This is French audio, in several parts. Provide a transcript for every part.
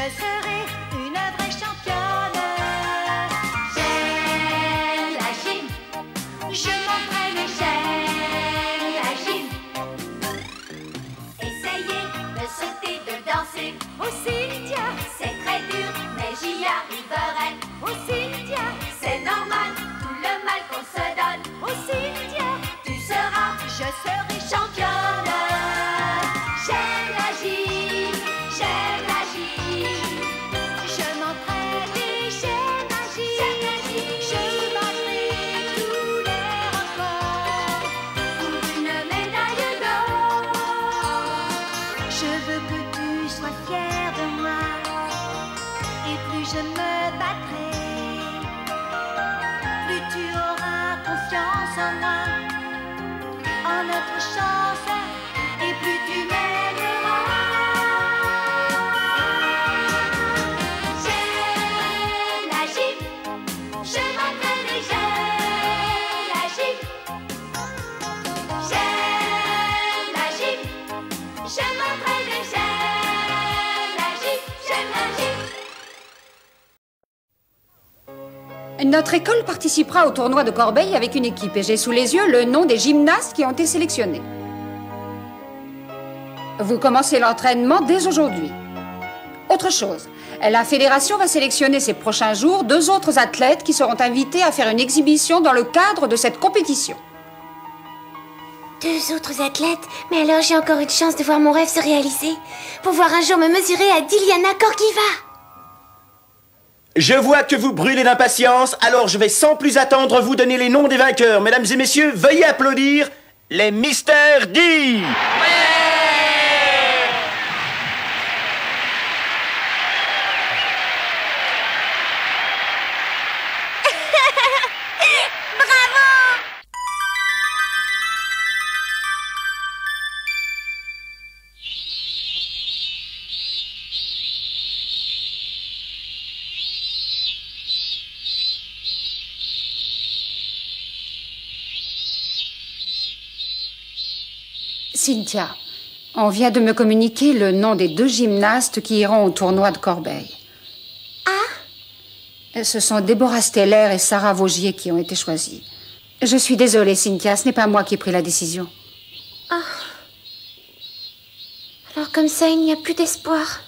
serai une vraie championne. J'aime la gym, je m'entraîne, j'aime la gym. Essayez de sauter, de danser, aussi tiens, c'est très dur, mais j'y arriverai. Aussi tiens, c'est normal, tout le mal qu'on se donne. Aussi tiens, tu seras, je serai championne. J'aime la gym, j'aime la gym. Je m'entraîne et j'aime la gym. Je battrai tous les records pour une médaille d'or. Je veux que tu sois fier de moi, et plus je me battrai, plus tu auras confiance en moi, en notre chance, et plus tu m'aimeras. J'aime la gym, je m'entraîne et j'aime la gym. J'aime la gym, je m'entraîne et j'aime la gym. J'aime la gym. Notre école participera au tournoi de Corbeil avec une équipe et j'ai sous les yeux le nom des gymnastes qui ont été sélectionnés. Vous commencez l'entraînement dès aujourd'hui. Autre chose, la fédération va sélectionner ces prochains jours 2 autres athlètes qui seront invités à faire une exhibition dans le cadre de cette compétition. 2 autres athlètes? Mais alors j'ai encore une chance de voir mon rêve se réaliser. Pouvoir un jour me mesurer à Diliana Gorgiva. Je vois que vous brûlez d'impatience, alors je vais sans plus attendre vous donner les noms des vainqueurs. Mesdames et messieurs, veuillez applaudir les Mister D. Cynthia, on vient de me communiquer le nom des 2 gymnastes qui iront au tournoi de Corbeil. Ah? Ce sont Déborah Steller et Sarah Vaugier qui ont été choisis. Je suis désolée, Cynthia, ce n'est pas moi qui ai pris la décision. Ah. Alors comme ça, il n'y a plus d'espoir.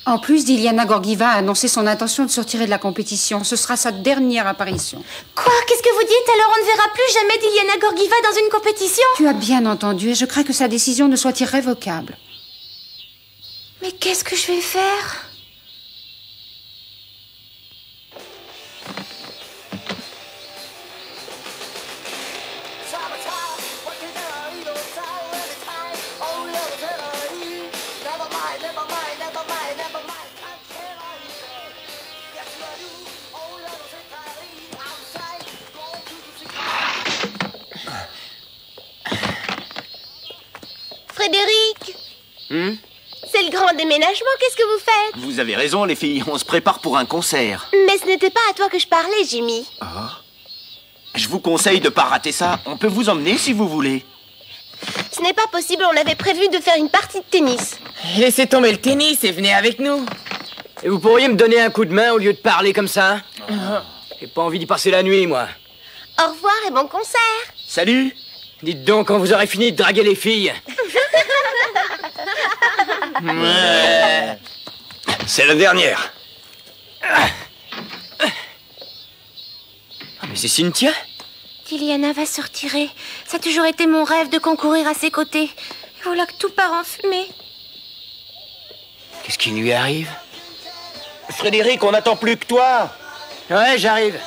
En plus, Diliana Gorgiva a annoncé son intention de se retirer de la compétition. Ce sera sa dernière apparition. Quoi? Qu'est-ce que vous dites? Alors on ne verra plus jamais Diliana Gorgiva dans une compétition? Tu as bien entendu et je crains que sa décision ne soit irrévocable. Mais qu'est-ce que je vais faire? Frédéric! C'est le grand déménagement, qu'est-ce que vous faites? Vous avez raison, les filles, on se prépare pour un concert. Mais ce n'était pas à toi que je parlais, Jimmy. Ah. Je vous conseille de pas rater ça. On peut vous emmener si vous voulez. Ce n'est pas possible, on avait prévu de faire une partie de tennis. Laissez tomber le tennis et venez avec nous. Et vous pourriez me donner un coup de main au lieu de parler comme ça? J'ai pas envie d'y passer la nuit, moi. Au revoir et bon concert. Salut. Dites donc quand vous aurez fini de draguer les filles. C'est la dernière. Ah, mais c'est Cynthia? Diliana va se retirer. Ça a toujours été mon rêve de concourir à ses côtés. Et voilà que tout part en fumée. Qu'est-ce qui lui arrive? Frédéric, on n'attend plus que toi. Ouais, j'arrive.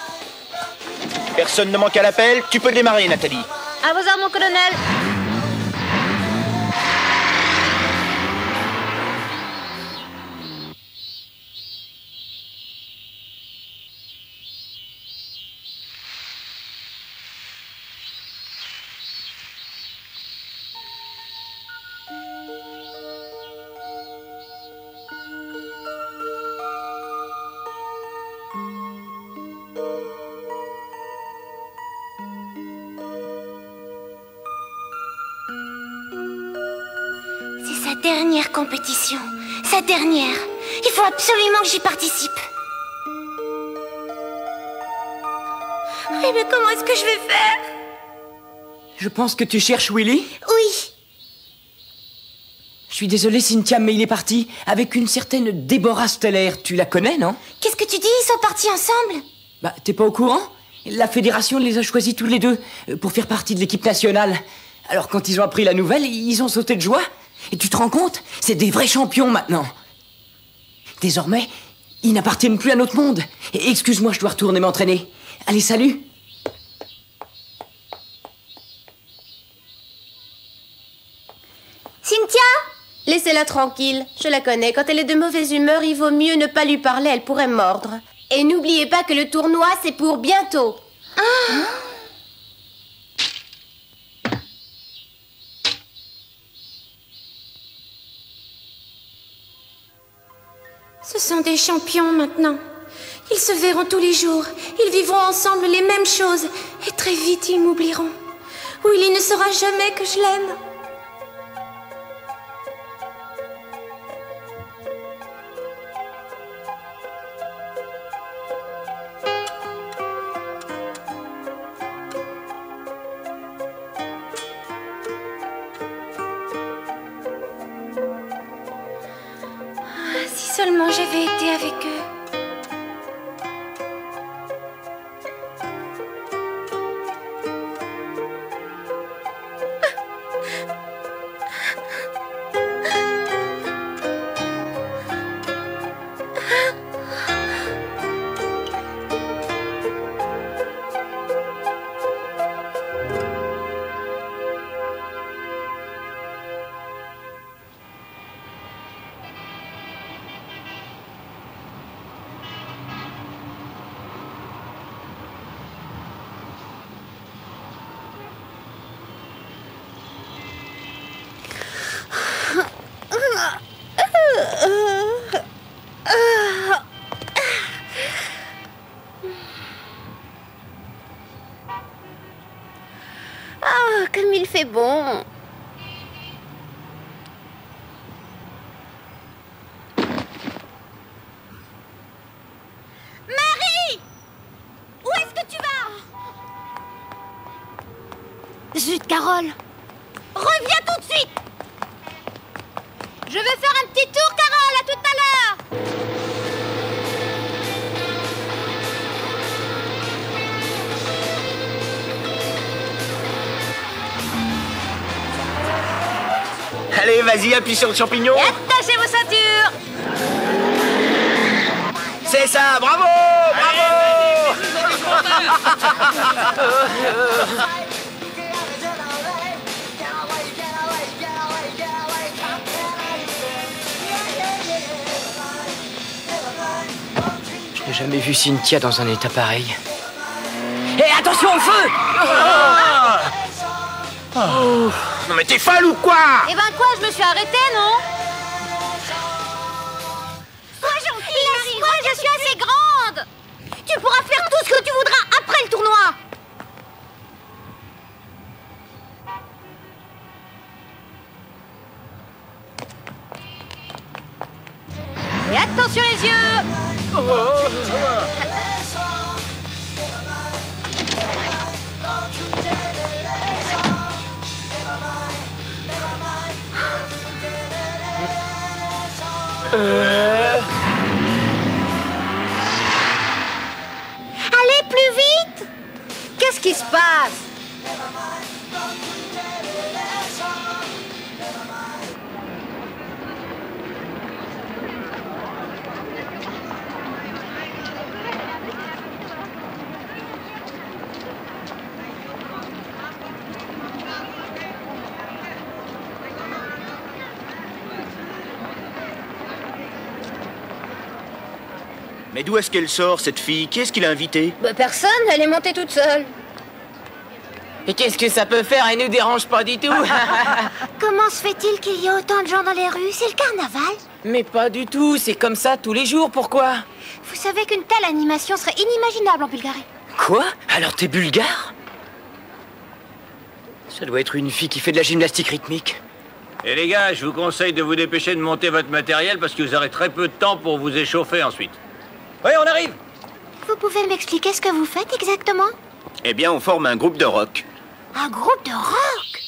Personne ne manque à l'appel. Tu peux démarrer, Nathalie. À vos ordres, mon colonel. Dernière compétition. sa dernière. Il faut absolument que j'y participe. Oui, mais comment est-ce que je vais faire? Je pense que tu cherches Willy. Oui. Je suis désolé, Cynthia, mais il est parti avec une certaine Déborah Steller. Tu la connais, non? Qu'est-ce que tu dis? Ils sont partis ensemble? Bah, t'es pas au courant? La fédération les a choisis tous les deux pour faire partie de l'équipe nationale. Alors quand ils ont appris la nouvelle, ils ont sauté de joie. Et tu te rends compte? C'est des vrais champions maintenant. Désormais, ils n'appartiennent plus à notre monde. Et excuse-moi, je dois retourner m'entraîner. Allez, salut! Cynthia? Laissez-la tranquille, je la connais. Quand elle est de mauvaise humeur, il vaut mieux ne pas lui parler, elle pourrait mordre. Et n'oubliez pas que le tournoi, c'est pour bientôt. Ce sont des champions maintenant. Ils se verront tous les jours. Ils vivront ensemble les mêmes choses. Et très vite, ils m'oublieront. Willy ne saura jamais que je l'aime. Si seulement j'avais été avec eux. Ah, comme il fait bon. Marie! Où est-ce que tu vas? Zut, Carole! Reviens tout de suite! Je vais faire un petit tour, Carole, à tout à l'heure! Allez, vas-y, appuie sur le champignon. Et attachez vos ceintures! C'est ça, bravo, bravo. Je n'ai jamais vu Cynthia dans un état pareil. Hé, attention au feu! Non mais t'es folle ou quoi? Eh ben quoi, je me suis arrêtée, non? Sois gentille, laisse-moi, je suis assez grande! Tu pourras faire tout ce que tu voudras après le tournoi! Et attention les yeux! Allez, plus vite! Qu'est-ce qui se passe? Mais d'où est-ce qu'elle sort, cette fille? Qui est-ce qui l'a invitée? Bah, personne, elle est montée toute seule. Et qu'est-ce que ça peut faire? Elle nous dérange pas du tout. Comment se fait-il qu'il y ait autant de gens dans les rues? C'est le carnaval? Mais pas du tout, c'est comme ça tous les jours, pourquoi? Vous savez qu'une telle animation serait inimaginable en Bulgarie. Quoi? Alors t'es bulgare? Ça doit être une fille qui fait de la gymnastique rythmique. Et les gars, je vous conseille de vous dépêcher de monter votre matériel parce que vous aurez très peu de temps pour vous échauffer ensuite. Oui, on arrive. Vous pouvez m'expliquer ce que vous faites exactement? Eh bien, on forme un groupe de rock. Un groupe de rock?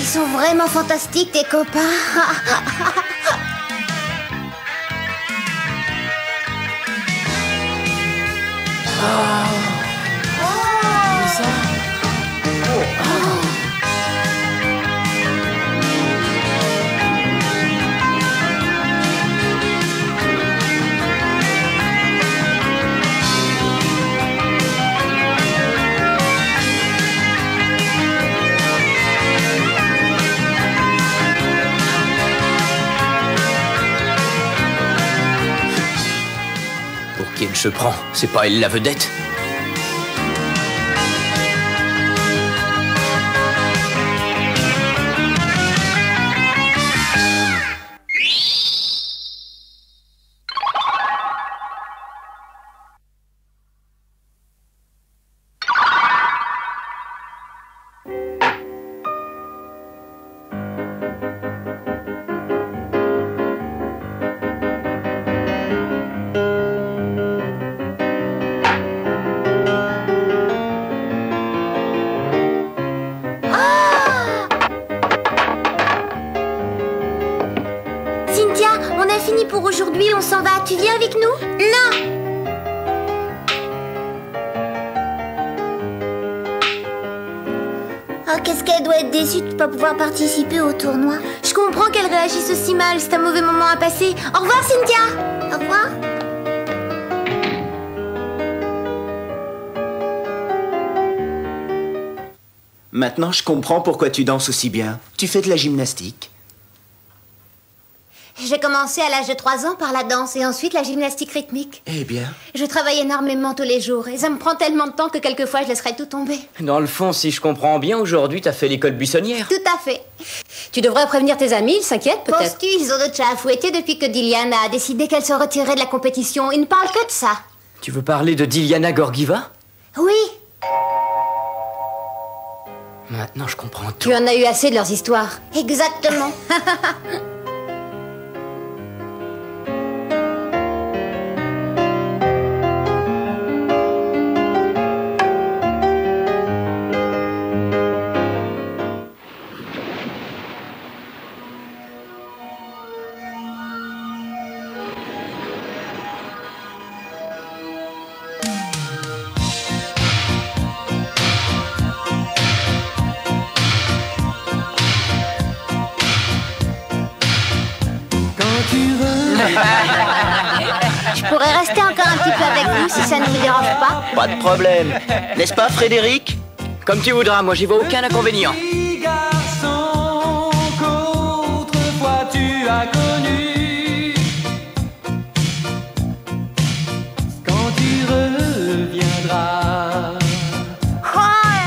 Ils sont vraiment fantastiques, tes copains. Pour qui elle se prend? C'est pas elle la vedette? Cynthia, on a fini pour aujourd'hui, on s'en va. Tu viens avec nous? Non! Oh, qu'est-ce qu'elle doit être déçue de ne pas pouvoir participer au tournoi. Je comprends qu'elle réagisse aussi mal, c'est un mauvais moment à passer. Au revoir, Cynthia! Au revoir. Maintenant, je comprends pourquoi tu danses aussi bien. Tu fais de la gymnastique. J'ai commencé à l'âge de 3 ans par la danse et ensuite la gymnastique rythmique. Eh bien, Je travaille énormément tous les jours et ça me prend tellement de temps que quelquefois je laisserai tout tomber. Dans le fond, si je comprends bien, aujourd'hui, t'as fait l'école buissonnière. Tout à fait. Tu devrais prévenir tes amis, ils s'inquiètent peut-être. Penses-tu, ils ont d'autres chats à fouetter depuis que Diliana a décidé qu'elle se retirait de la compétition? Ils ne parlent que de ça. Tu veux parler de Diliana Gorgiva? Oui. Maintenant, je comprends tout. Tu en as eu assez de leurs histoires. Exactement. Je pourrais rester encore un petit peu avec vous si ça ne vous dérange pas. pas de problème. N'est-ce pas, Frédéric? Comme tu voudras, moi j'y vois aucun inconvénient. Petit garçon qu'autrefois tu as connu, quand tu reviendras,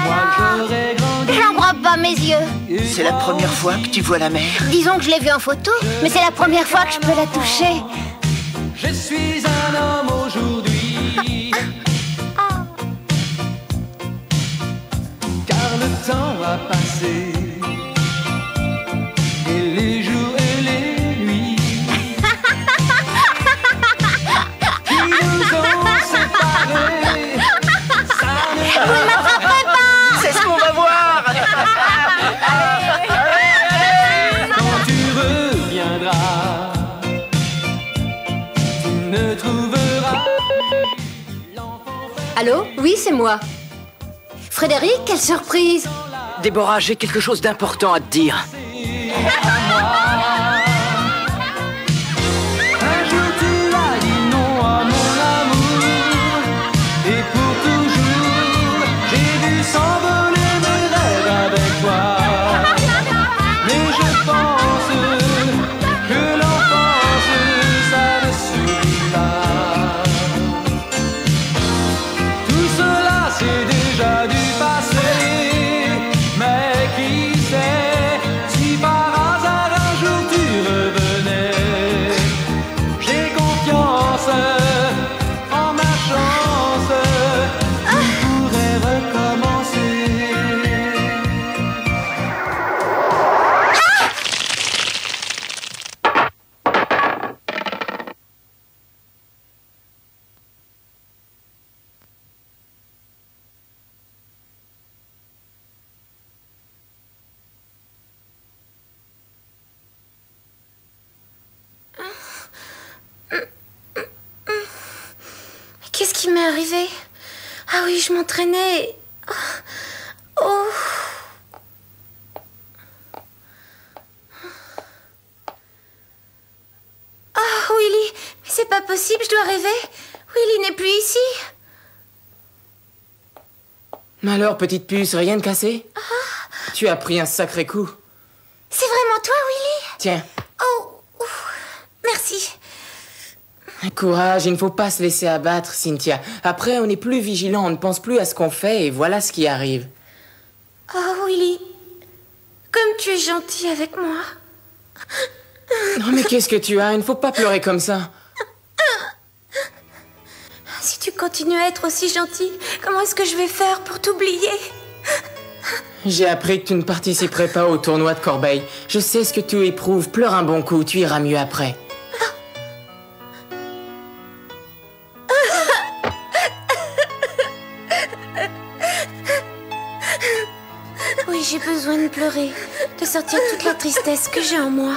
moi j'aurai grandi. J'en crois pas mes yeux. C'est la première fois que tu vois la mer? Disons que je l'ai vue en photo, mais c'est la première fois que je peux la toucher. Je suis un homme aujourd'hui, car le temps a passé, et les jours et les nuits qui nous ont séparés, ça ne Vous ne m'attraperez pas. C'est ce qu'on va voir. quand tu reviendras. Allô? Oui, c'est moi. Frédéric, quelle surprise! Déborah, j'ai quelque chose d'important à te dire. Un jour tu as dit non à mon amour, et pour toujours j'ai dû s'envoler mes rêves avec toi. Mais je pense que l'enfance ça ne suffit pas. Tout cela c'est déjà du passé, mais qui sait si par hasard un jour tu revenais. J'ai confiance en ma chance, tout pourrait recommencer. Qu'est-ce qui m'est arrivé? Ah oui, je m'entraînais. Oh. Oh, Willy, mais c'est pas possible, je dois rêver. Willy n'est plus ici. Mais alors, petite puce, rien de cassé? Tu as pris un sacré coup. C'est vraiment toi, Willy? Tiens, Oh, ouf. Merci. courage, il ne faut pas se laisser abattre, Cynthia. Après, on est plus vigilant, on ne pense plus à ce qu'on fait, et voilà ce qui arrive. Oh, Willy, comme tu es gentil avec moi. Non mais qu'est-ce que tu as? Il ne faut pas pleurer comme ça. Si tu continues à être aussi gentil, comment est-ce que je vais faire pour t'oublier? J'ai appris que tu ne participerais pas au tournoi de Corbeil. Je sais ce que tu éprouves. Pleure un bon coup, tu iras mieux après. Oui, j'ai besoin de pleurer, de sortir toute la tristesse que j'ai en moi.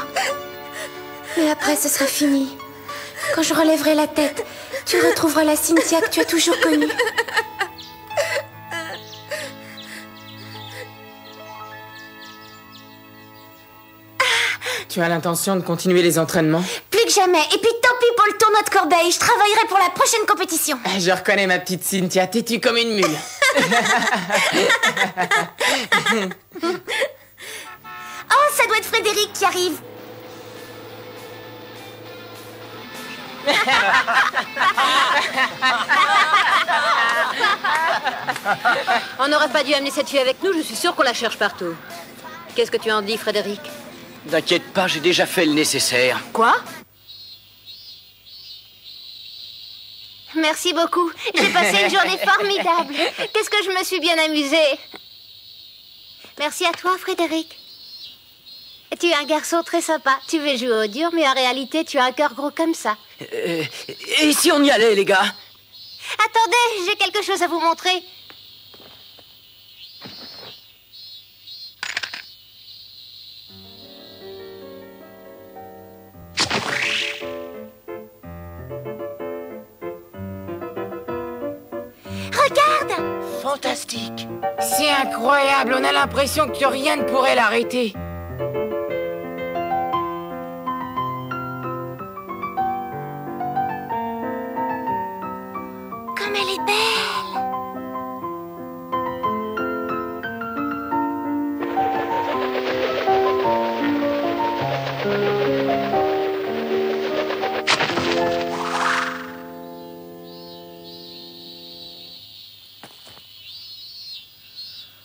Mais après, ce sera fini. Quand je relèverai la tête, tu retrouveras la Cynthia que tu as toujours connue. Tu as l'intention de continuer les entraînements? Plus que jamais. Et puis tant pis pour le tournoi de Corbeil. Je travaillerai pour la prochaine compétition. Je reconnais ma petite Cynthia, têtue comme une mule. Oh, ça doit être Frédéric qui arrive. On n'aurait pas dû amener cette fille avec nous, je suis sûre qu'on la cherche partout. Qu'est-ce que tu en dis, Frédéric? T'inquiète pas, j'ai déjà fait le nécessaire. Quoi? Merci beaucoup. J'ai passé une journée formidable. Qu'est-ce que je me suis bien amusée. Merci à toi, Frédéric. Tu es un garçon très sympa. Tu veux jouer au dur, mais en réalité, tu as un cœur gros comme ça. Et si on y allait, les gars? Attendez, j'ai quelque chose à vous montrer. Regarde! Fantastique! C'est incroyable, on a l'impression que rien ne pourrait l'arrêter. Comme elle est belle!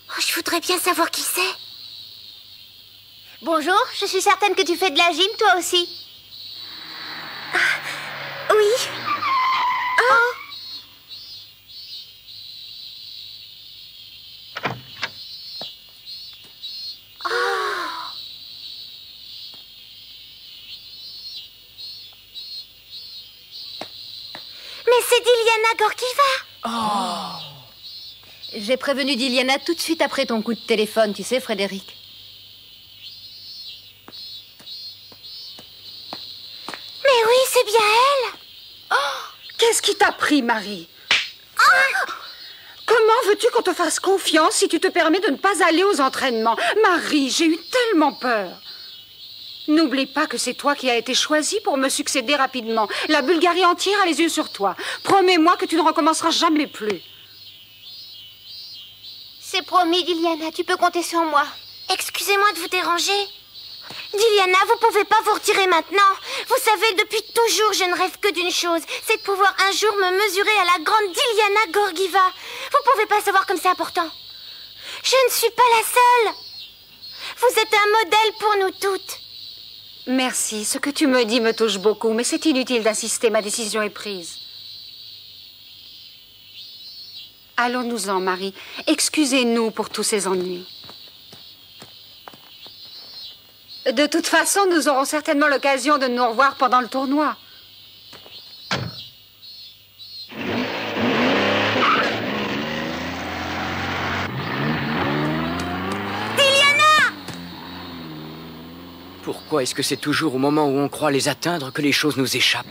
Oh, je voudrais bien savoir qui c'est. Bonjour, je suis certaine que tu fais de la gym, toi aussi. Oui. Oh. Mais c'est Diliana Gorkiva. J'ai prévenu Diliana tout de suite après ton coup de téléphone, tu sais, Frédéric. Mais oui, c'est bien elle. Qu'est-ce qui t'a pris, Marie? Comment veux-tu qu'on te fasse confiance si tu te permets de ne pas aller aux entraînements? Marie, j'ai eu tellement peur. N'oublie pas que c'est toi qui as été choisie pour me succéder rapidement. La Bulgarie entière a les yeux sur toi. Promets-moi que tu ne recommenceras jamais plus. C'est promis, Diliana, tu peux compter sur moi. Excusez-moi de vous déranger. Diliana, vous pouvez pas vous retirer maintenant. Vous savez, depuis toujours, je ne rêve que d'une chose. C'est de pouvoir un jour me mesurer à la grande Diliana Gorgieva. Vous pouvez pas savoir comme c'est important. Je ne suis pas la seule. Vous êtes un modèle pour nous toutes. Merci, ce que tu me dis me touche beaucoup, mais c'est inutile d'insister, ma décision est prise. Allons-nous-en, Marie. Excusez-nous pour tous ces ennuis. De toute façon, nous aurons certainement l'occasion de nous revoir pendant le tournoi. Pourquoi est-ce que c'est toujours au moment où on croit les atteindre que les choses nous échappent?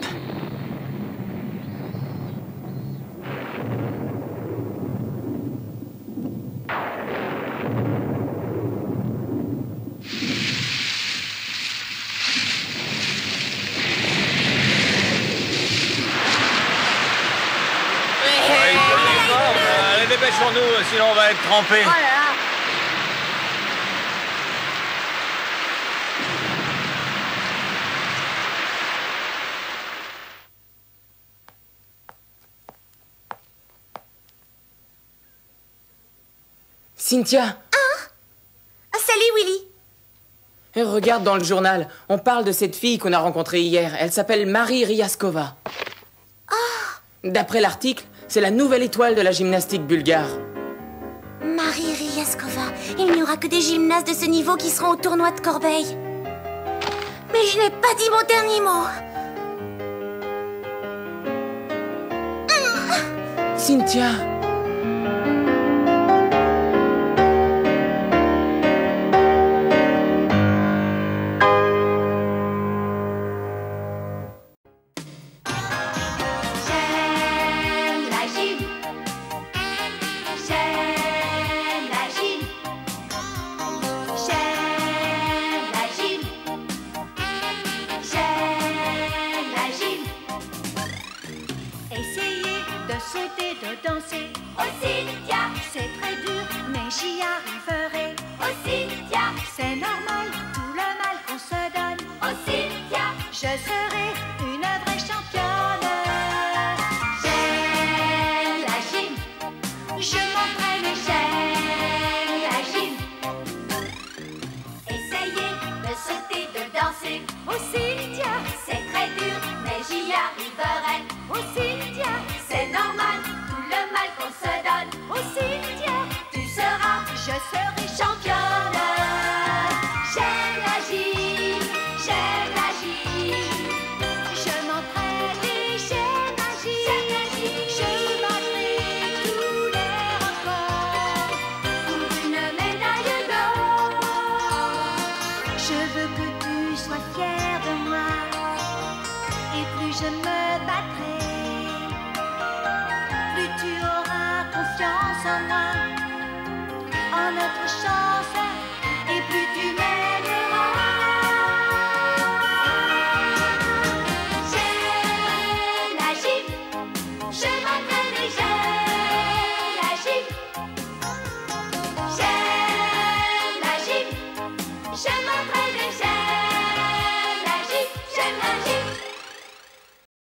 Allez, dépêchons-nous, sinon on va être trempés. Cynthia! Salut, Willy. Regarde dans le journal. On parle de cette fille qu'on a rencontrée hier. Elle s'appelle Marie Ryaskova. D'après l'article, c'est la nouvelle étoile de la gymnastique bulgare. Marie Ryaskova. Il n'y aura que des gymnastes de ce niveau qui seront au tournoi de Corbeil. Mais je n'ai pas dit mon dernier mot. Cynthia! Danser. Oh Cynthia, c'est très dur, mais j'y arriverai. Oh Cynthia, c'est normal, tout le mal qu'on se donne. Oh Cynthia, je serai